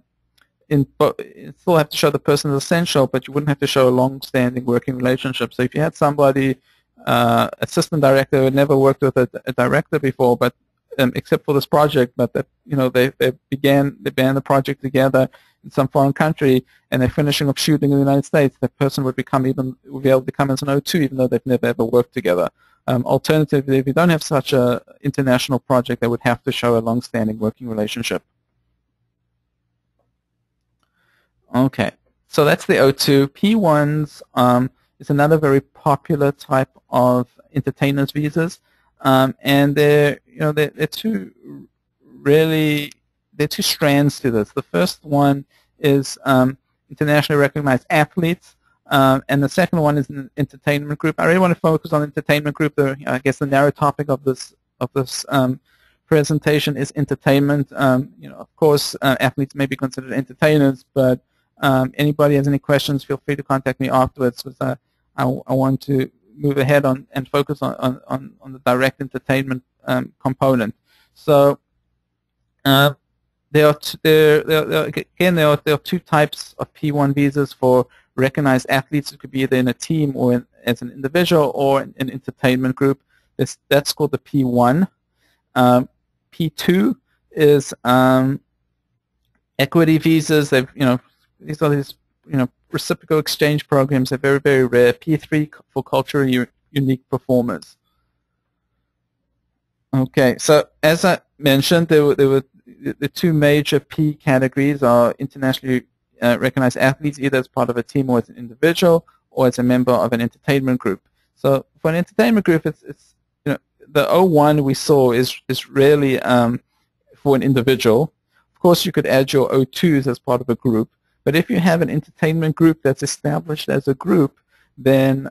you still have to show the person is essential, but you wouldn't have to show a long-standing working relationship. So if you had somebody, assistant director, who had never worked with a director before, but except for this project, but that they began the project together in some foreign country, and they're finishing up shooting in the United States, that person would be able to become as an O2, even though they've never ever worked together. Alternatively, if you don't have such an international project, they would have to show a long-standing working relationship. Okay, so that's the O2. P1s is another very popular type of entertainers visas, and they're two strands to this. The first one is internationally recognized athletes, and the second one is an entertainment group. I really want to focus on entertainment group. I guess the narrow topic of this presentation is entertainment. Of course, athletes may be considered entertainers, but anybody has any questions, feel free to contact me afterwards, because I want to move ahead and focus on the direct entertainment component. So there are two types of P1 visas for recognized athletes. It could be either in a team or as an individual or an entertainment group. That's called the P1. P2 is equity visas. These are reciprocal exchange programs. They're very, very rare. P3 for culturally unique performers. Okay, so as I mentioned, there were the two major P categories are internationally recognized athletes, either as part of a team or as an individual, or as a member of an entertainment group. So for an entertainment group, it's the O1 we saw is really for an individual. Of course, you could add your O2s as part of a group, but if you have an entertainment group that's established as a group, then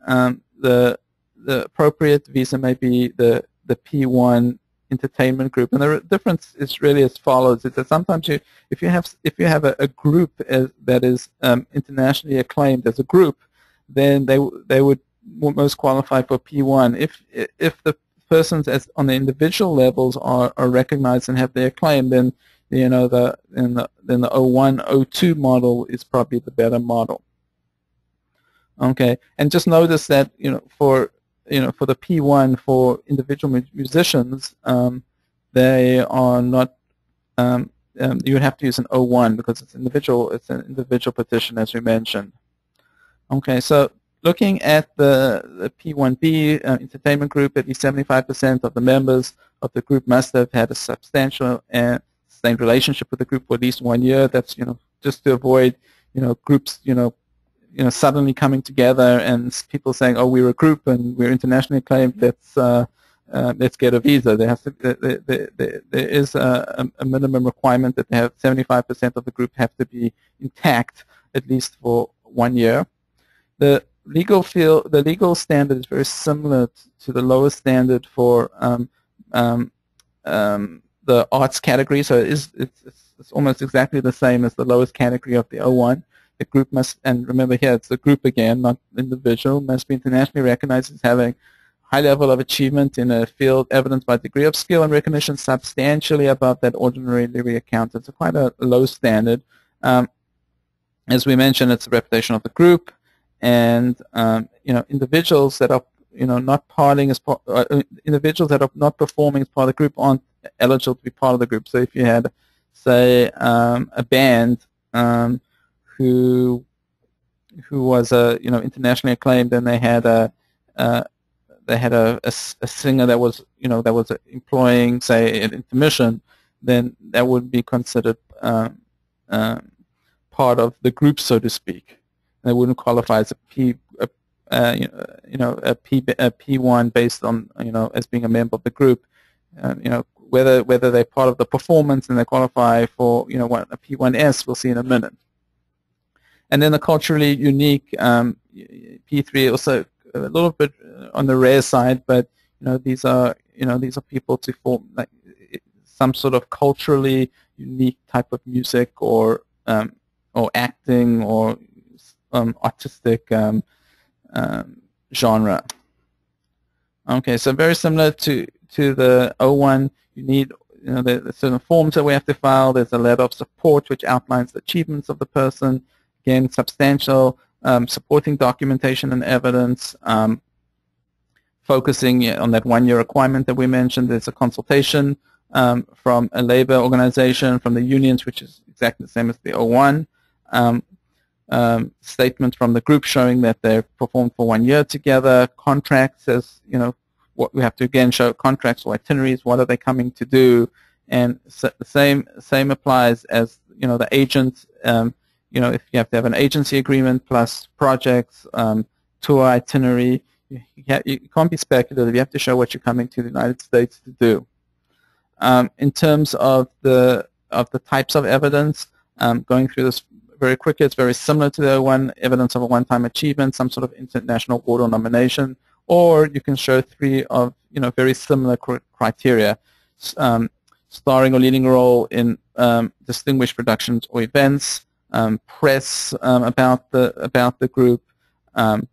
the appropriate visa may be the P1 entertainment group. And the difference is really as follows: is that sometimes if you have a group that is internationally acclaimed as a group, then they would most qualify for P1. If the persons on the individual levels are recognized and have their acclaim, then the O1 O2 model is probably the better model. Okay, and just notice that for the P1 for individual musicians, they are not. You would have to use an O1 because it's individual. It's an individual petition, as we mentioned. Okay, so looking at the P1B entertainment group, at least 75% of the members of the group must have had a substantial and sustained relationship with the group for at least 1 year. That's just to avoid groups suddenly coming together and people saying, oh, we're a group and we're internationally acclaimed, let's get a visa. There is a minimum requirement that they have 75% of the group have to be intact at least for 1 year. The legal standard is very similar to the lower standard for the arts category, so it's almost exactly the same as the lowest category of the O1. The group must, and remember here it's the group again, not individual, must be internationally recognized as having high level of achievement in a field evidenced by degree of skill and recognition substantially above that ordinarily accounted. So quite a low standard. As we mentioned, it's the reputation of the group, and individuals that are not parting as part, individuals that are not performing as part of the group aren't eligible to be part of the group. So if you had, say, a band who was internationally acclaimed, and they had a singer that was employing, say, an intermission, then that would be considered part of the group, so to speak. They wouldn't qualify as a P1 based on as being a member of the group. Whether they're part of the performance and they qualify for what a P1S, we'll see in a minute. And then the culturally unique P3, also a little bit on the rare side, but these are people to form like some sort of culturally unique type of music or acting or artistic genre. Okay, so very similar to the O1, you need there's certain forms that we have to file. There's a letter of support which outlines the achievements of the person. Again, substantial supporting documentation and evidence. Focusing on that one-year requirement that we mentioned. There's a consultation from a labor organization, from the unions, which is exactly the same as the 01. Statement from the group showing that they've performed for 1 year together. Contracts, as what we have to again show contracts or itineraries. What are they coming to do? And the same applies as the agent. If you have to have an agency agreement plus projects, tour itinerary. You can't be speculative. You have to show what you're coming to the United States to do. In terms of the types of evidence, going through this very quickly, it's very similar to the one: evidence of a one-time achievement, some sort of international award or nomination, or you can show three of very similar criteria: starring or leading a role in distinguished productions or events, press about the group.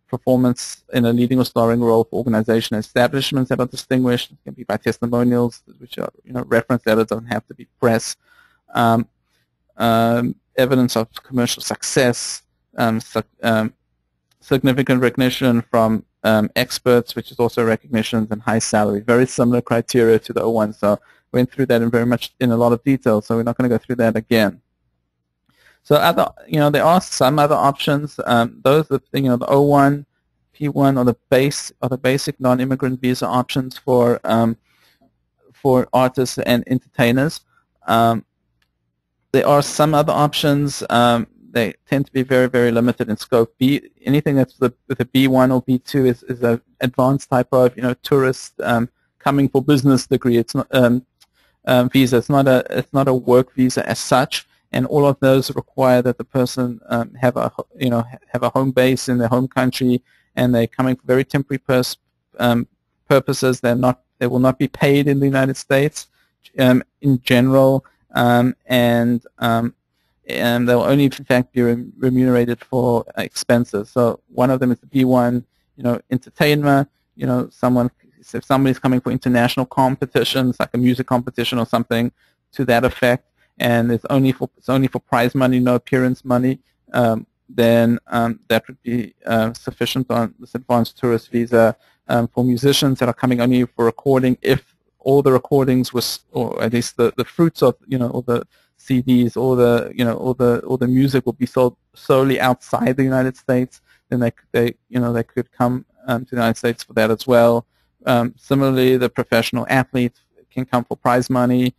Performance in a leading or starring role for organization and establishments that are distinguished. It can be by testimonials, which are reference letters, don't have to be press. Evidence of commercial success, significant recognition from experts, which is also recognitions, and high salary. Very similar criteria to the 01. So went through that in a lot of detail. So we're not going to go through that again. So there are some other options. Those the 01, P1 are the basic non-immigrant visa options for artists and entertainers. There are some other options. They tend to be very, very limited in scope. Anything that's with a B1 or B2 is an advanced type of tourist coming for business degree. It's not visa. It's not a work visa as such. And all of those require that the person have a home base in their home country, and they're coming for very temporary purposes. They will not be paid in the United States in general, and they'll only in fact be remunerated for expenses. So one of them is the B1, entertainer. If somebody's coming for international competitions, like a music competition or something to that effect, and it's only for prize money, no appearance money, then that would be sufficient on this advanced tourist visa. For musicians that are coming only for recording, if all the recordings was, or at least the fruits of all the CDs, all the music will be sold solely outside the United States, then they could come to the United States for that as well. Similarly, the professional athlete can come for prize money,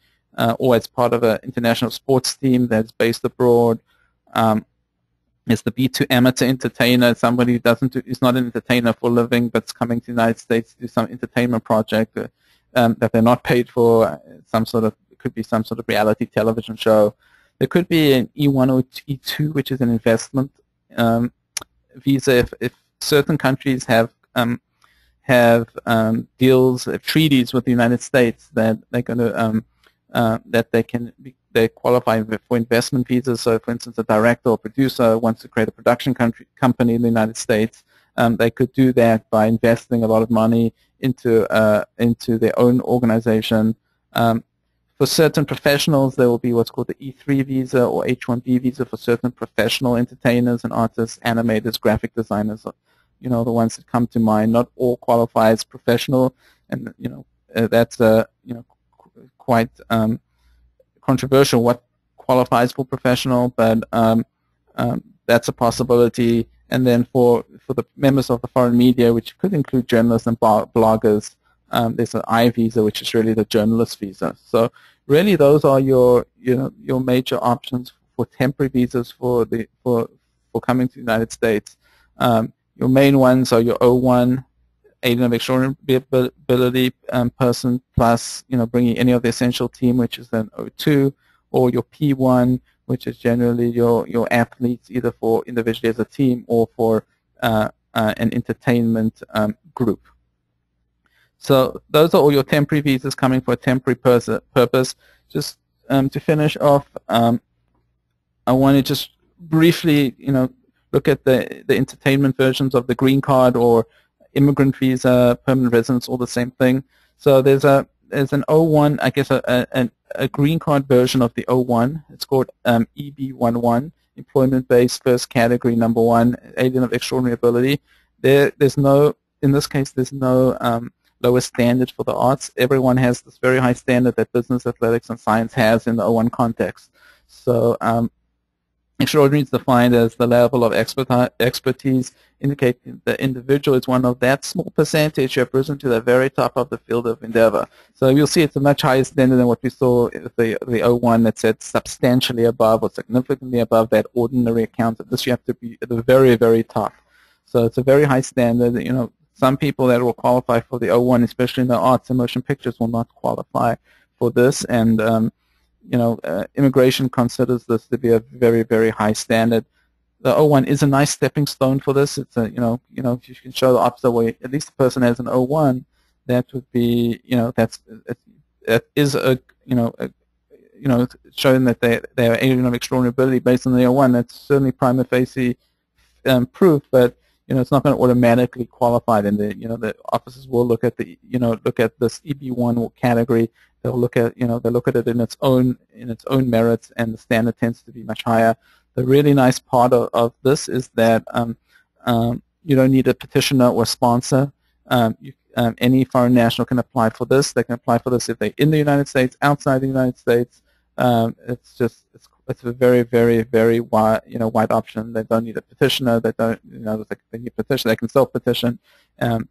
or as part of an international sports team that's based abroad. Is the B2 amateur entertainer, somebody who is not an entertainer for a living, but's coming to the United States to do some entertainment project that they're not paid for. It could be some sort of reality television show. There could be an E1 or E2, which is an investment visa. If certain countries have deals, treaties with the United States that they're going to that they qualify for investment visas. So, for instance, a director or producer wants to create a production company in the United States. They could do that by investing a lot of money into their own organization. For certain professionals, there will be what's called the E3 visa or H1B visa for certain professional entertainers and artists, animators, graphic designers. The ones that come to mind. Not all qualify as professional, and that's quite controversial what qualifies for professional, but that's a possibility. And then for the members of the foreign media, which could include journalists and bloggers, there's an I visa, which is really the journalist visa. So really, those are your major options for temporary visas for coming to the United States. Your main ones are your O1, aiding of extraordinary ability person, plus bringing any of the essential team, which is then O2, or your P1, which is generally your athletes, either for individually as a team or for an entertainment group. So those are all your temporary visas coming for a temporary purpose. Just to finish off, I want to just briefly look at the entertainment versions of the green card or immigrant visa, permanent residence, all the same thing. So there's there's an O1, I guess a green card version of the O1. It's called EB11, employment-based first category number 1, alien of extraordinary ability. There's no, in this case, there's no lower standard for the arts. Everyone has this very high standard that business, athletics, and science has in the O1 context. So extraordinary is defined as the level of expertise indicating the individual is one of that small percentage who have risen to the very top of the field of endeavor. So you'll see it's a much higher standard than what we saw with the O1 that said substantially above or significantly above that ordinary account. This you have to be at the very, very top. So it's a very high standard. You know, some people that will qualify for the O1, especially in the arts and motion pictures, will not qualify for this. And immigration considers this to be a very, very high standard. The O1 is a nice stepping stone for this. It's a, if you can show the opposite way, at least the person has an O1, that would be, that is showing that they are alien of extraordinary ability based on the O1. That's certainly prima facie proof, but it's not going to automatically qualify. Then the officers will look at look at this EB1 category. They'll look at it in its own merits, and the standard tends to be much higher. The really nice part of this is that you don't need a petitioner or sponsor. Any foreign national can apply for this. They can apply for this if they're in the United States, outside the United States. It's a very, very, very wide option. They don't need a petitioner. They don't they need a petition. They can self-petition,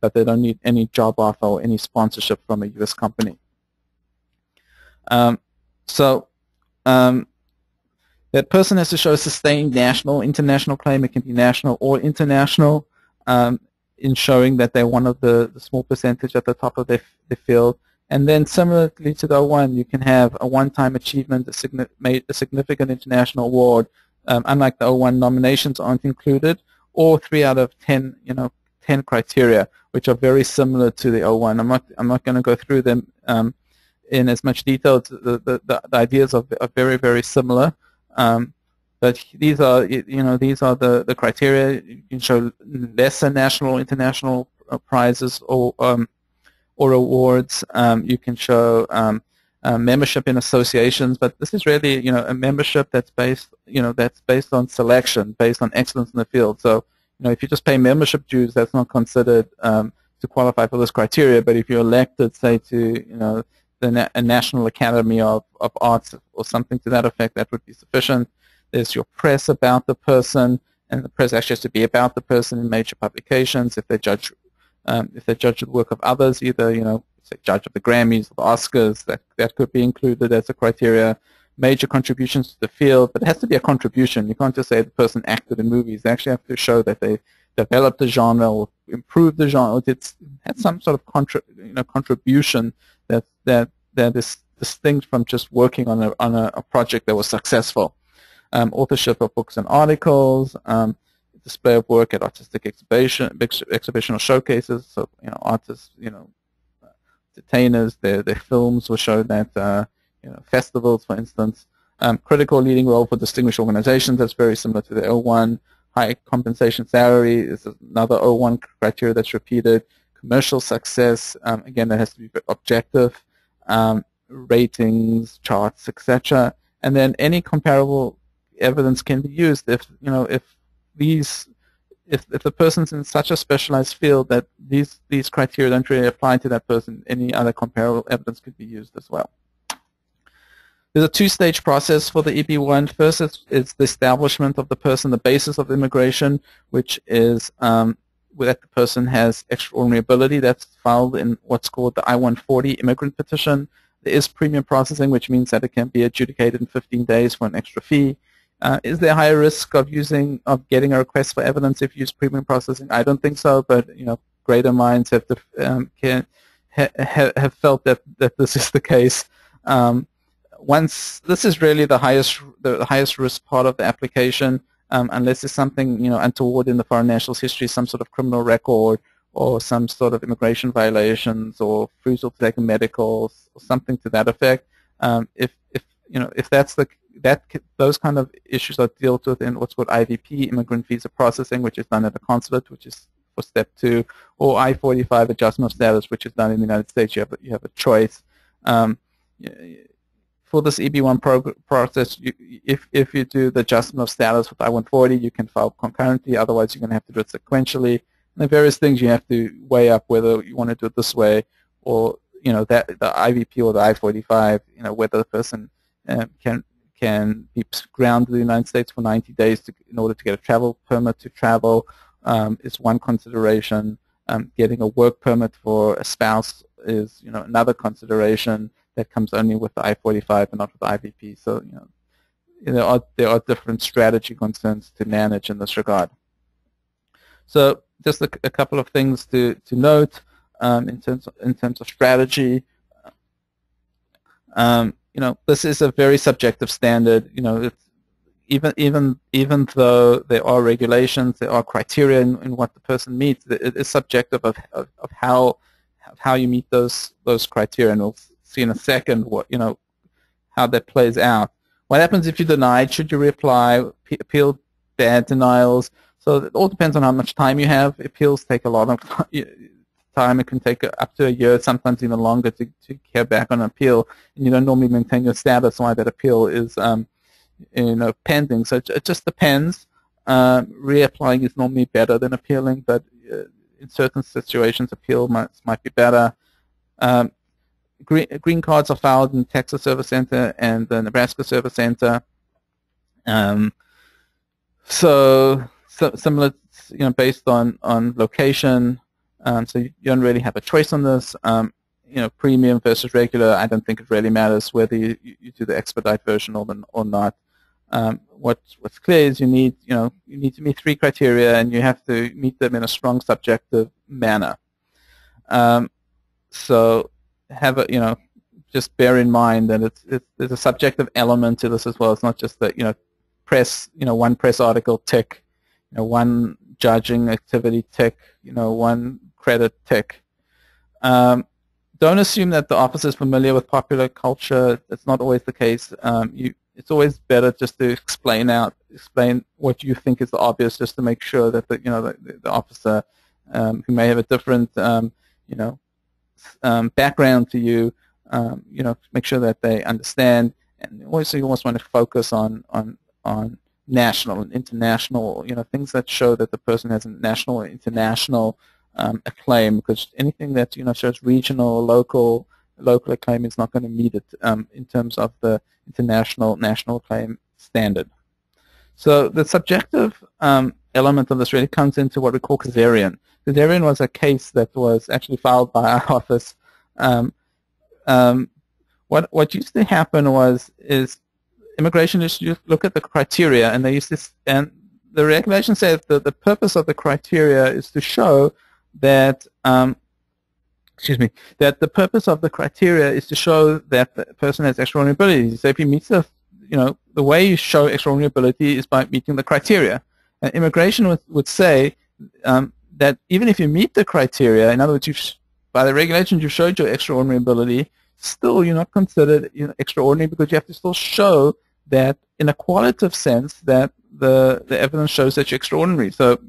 but they don't need any job offer or any sponsorship from a U.S. company. That person has to show a sustained national, international claim. It can be national or international, in showing that they're one of the small percentage at the top of their field. And then similarly to the O1, you can have a one-time achievement, a significant international award. Unlike the O1, nominations aren't included, or 3 out of 10, 10 criteria, which are very similar to the O1. I'm not going to go through them in as much detail. The ideas are very, very similar. But these are the criteria. You can show lesser national, international prizes or awards. You can show membership in associations, but this is really a membership that's based on selection, based on excellence in the field. So if you just pay membership dues, that's not considered to qualify for this criteria. But if you're elected, say to a National Academy of Arts or something to that effect, that would be sufficient. There's your press about the person, and the press actually has to be about the person in major publications. If they judge the work of others, either say judge of the Grammys or the Oscars, that could be included as a criteria. Major contributions to the field, but it has to be a contribution. You can't just say the person acted in movies. They actually have to show that they developed the genre or improved the genre, or had some sort of contribution that is distinct from just working on a project that was successful. Authorship of books and articles, display of work at artistic exhibitional showcases. So artists, entertainers, their films were shown at festivals, for instance. Critical leading role for distinguished organizations. That's very similar to the O1. High compensation salary is another O1 criteria that's repeated. Commercial success, again, that has to be objective. Ratings, charts, etc. And then any comparable evidence can be used if the person's in such a specialized field that these criteria don't really apply to that person. Any other comparable evidence could be used as well. There's a two-stage process for the EB1. First, it's the establishment of the person, the basis of immigration, which is that the person has extraordinary ability. That's filed in what's called the I-140 immigrant petition. There is premium processing, which means that it can be adjudicated in 15 days for an extra fee. Is there a higher risk of getting a request for evidence if you use premium processing? I don't think so, but greater minds have felt that this is the case. Once this is really the highest risk part of the application, unless there's something untoward in the foreign national's history, some sort of criminal record or some sort of immigration violations or refusal to take a medical or something to that effect. If those kind of issues are dealt with in what's called IVP, immigrant visa processing, which is done at the consulate, which is for step 2, or I-45 adjustment of status, which is done in the United States. You have a choice. For this EB1 process, if you do the adjustment of status with I-140, you can file concurrently. Otherwise, you're going to have to do it sequentially. And there are various things you have to weigh up whether you want to do it this way or that the IVP or the I-45. Whether the person can be grounded in the United States for 90 days in order to get a travel permit to travel is one consideration. Getting a work permit for a spouse is another consideration that comes only with the I-45 and not with the IVP. So there are different strategy concerns to manage in this regard. So just a couple of things to note in terms of strategy. This is a very subjective standard. It's even though there are regulations, there are criteria in what the person meets. It is subjective of how you meet those criteria, and we'll see in a second how that plays out. What happens if you're denied? Should you reapply? Appeal bad denials? So it all depends on how much time you have. Appeals take a lot of time. It can take up to a year, sometimes even longer, to hear back on an appeal, and you don't normally maintain your status while that appeal is pending. So it just depends. Reapplying is normally better than appealing, but in certain situations, appeal might be better. Green cards are filed in Texas Service Center and the Nebraska Service Center. So similar, based on location. So you don't really have a choice on this. Premium versus regular, I don't think it really matters whether you do the expedite version or not. What's clear is you need to meet 3 criteria, and you have to meet them in a strong subjective manner. So just bear in mind that there's a subjective element to this as well. It's not just that one press article tick, one judging activity tick, one credit tick. Don't assume that the officer is familiar with popular culture. That's not always the case. It's always better just to explain what you think is the obvious, just to make sure that the officer who may have a different background to you, make sure that they understand. And also, you always want to focus on national and international, things that show that the person has a national or international acclaim, because anything that shows regional or local acclaim is not going to meet it in terms of the national acclaim standard. So the subjective element of this really comes into what we call Kazarian. Kazarian was a case that was actually filed by our office. What used to happen is immigration used to look at the criteria, and they used to, and the regulation says that the purpose of the criteria is to show that that the purpose of the criteria is to show that the person has extraordinary abilities. So if he meets the way you show extraordinary ability is by meeting the criteria. And immigration would say that even if you meet the criteria, in other words, by the regulations you showed your extraordinary ability, still you're not considered extraordinary, because you have to still show that in a qualitative sense that the evidence shows that you're extraordinary. So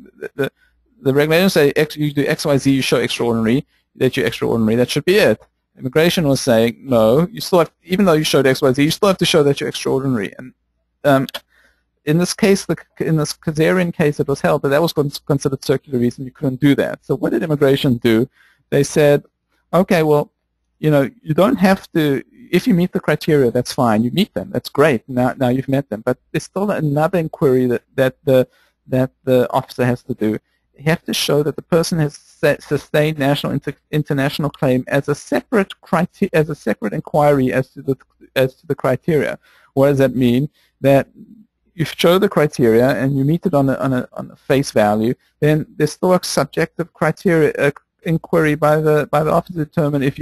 the regulations say you do X, Y, Z, you show extraordinary, that you're extraordinary. That should be it. Immigration was saying, no, you still have, even though you showed X, Y, Z, you still have to show that you're extraordinary. And in this case, in this Kazarian case, it was held that was considered circular reason. You couldn't do that. So what did immigration do? They said, okay, well, you don't have to. If you meet the criteria, that's fine. You meet them. That's great. Now you've met them. But there's still another inquiry that the officer has to do. You have to show that the person has sustained national international claim as a separate inquiry as to the criteria. What does that mean? That you show the criteria and you meet it on a face value, then there's still a subjective criteria inquiry by the officer to determine if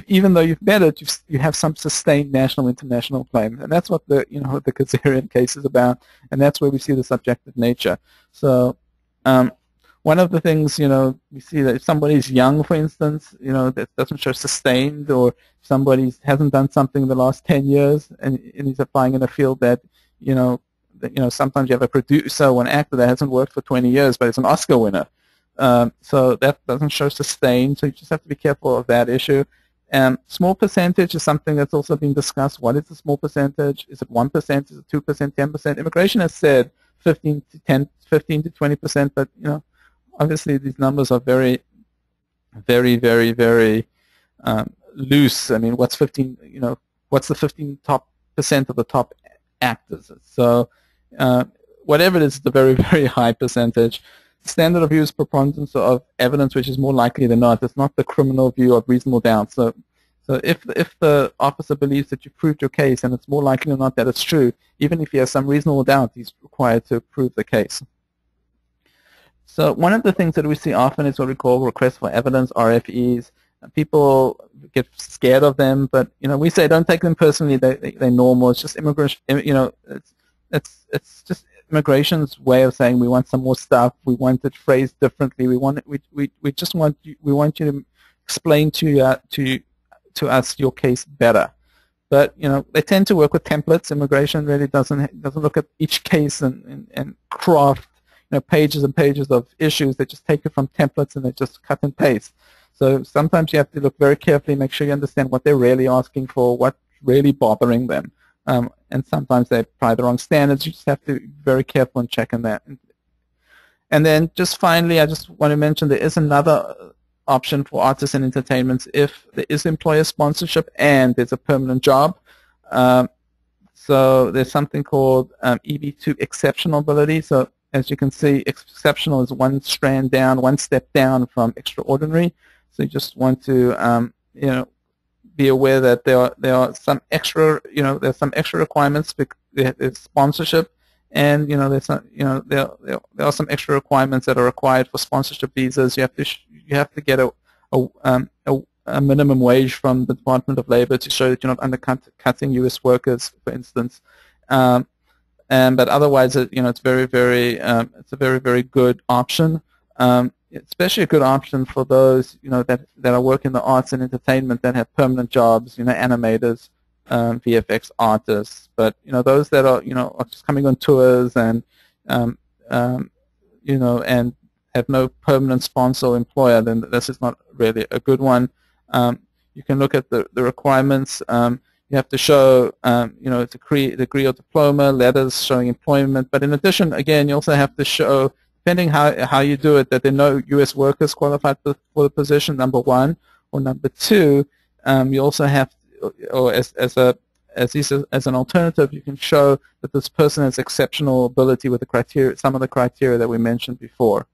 even though you've met it, you have some sustained national international claim, and that's what the Kazarian case is about, and that's where we see the subjective nature. So one of the things we see that if somebody's young, for instance, that doesn't show sustained, or somebody hasn't done something in the last 10 years, and he's applying in a field that sometimes you have a producer or an actor that hasn't worked for 20 years, but it's an Oscar winner. So that doesn't show sustained, so you just have to be careful of that issue. Small percentage is something that's also been discussed. What is the small percentage? Is it 1%? Is it 2%? 10%? Immigration has said 15 to 20%, but obviously these numbers are very, very, very, very loose. I mean, what's 15? What's the 15 top percent of the top actors? So whatever it is, it's a very, very high percentage. Standard of view is preponderance of evidence, which is more likely than not. It's not the criminal view of reasonable doubt. So if the officer believes that you've proved your case, and it's more likely than not that it's true, even if he has some reasonable doubt, he's required to prove the case. So one of the things that we see often is what we call requests for evidence, RFEs. People get scared of them, but we say don't take them personally. They're normal. It's just immigration. It's just immigration's way of saying we want some more stuff. We want it phrased differently. We want it. We just want you. We want you to explain to us your case better. But they tend to work with templates. Immigration really doesn't look at each case and craft pages and pages of issues. They just take it from templates and they just cut and paste. So sometimes you have to look very carefully, make sure you understand what they're really asking for, what's really bothering them. And sometimes they apply the wrong standards. You just have to be very careful and check on that. And then just finally, I just want to mention there is another option for artists and entertainments if there is employer sponsorship and there's a permanent job. So there's something called EB2 exceptional ability. So as you can see, exceptional is one strand down, one step down from extraordinary. So you just want to be aware that there are some extra there's some extra requirements. There's sponsorship, and there's some, there are some extra requirements that are required for sponsorship visas. You have to get a minimum wage from the Department of Labor to show that you're not undercutting U.S. workers, for instance. But otherwise, it's very, very it's a very, very good option. Especially a good option for those that are working in the arts and entertainment that have permanent jobs, animators, VFX artists. But those that are are just coming on tours and and have no permanent sponsor or employer, then this is not really a good one. You can look at the requirements. You have to show degree or diploma, letters showing employment. But in addition, again, you also have to show, depending how you do it, that there are no U.S. workers qualified for the position, number one, or number two, you also have, or as an alternative, you can show that this person has exceptional ability with the criteria, some of the criteria that we mentioned before.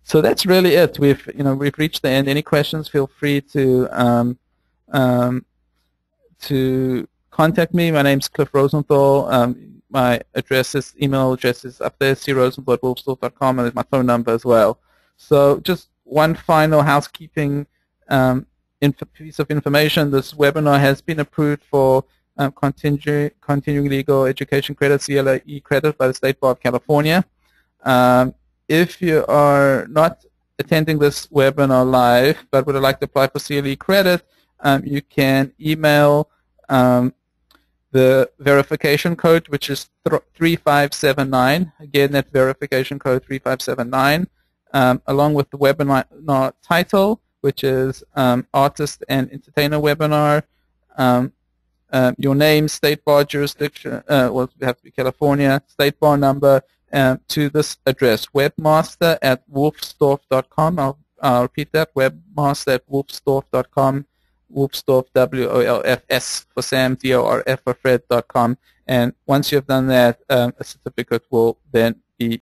So that's really it. We've reached the end. Any questions? Feel free to contact me. My name's Cliff Rosenthal. My email address is up there, crosenthal@wolfsdorf.com, and there's my phone number as well. So just one final housekeeping piece of information. This webinar has been approved for continuing legal education credit, CLE credit, by the State Bar of California. If you are not attending this webinar live but would like to apply for CLE credit, you can email the verification code, which is 3579. Again, that verification code 3579, along with the webinar title, which is Artist and Entertainer Webinar, your name, State Bar jurisdiction, well, it have to be California, State Bar number, to this address, webmaster@wolfsdorf.com. I'll repeat that, webmaster@wolfsdorf.com. Wolfsdorf, WOLFS for Sam, DORF for Fred.com. And once you've done that, a certificate will then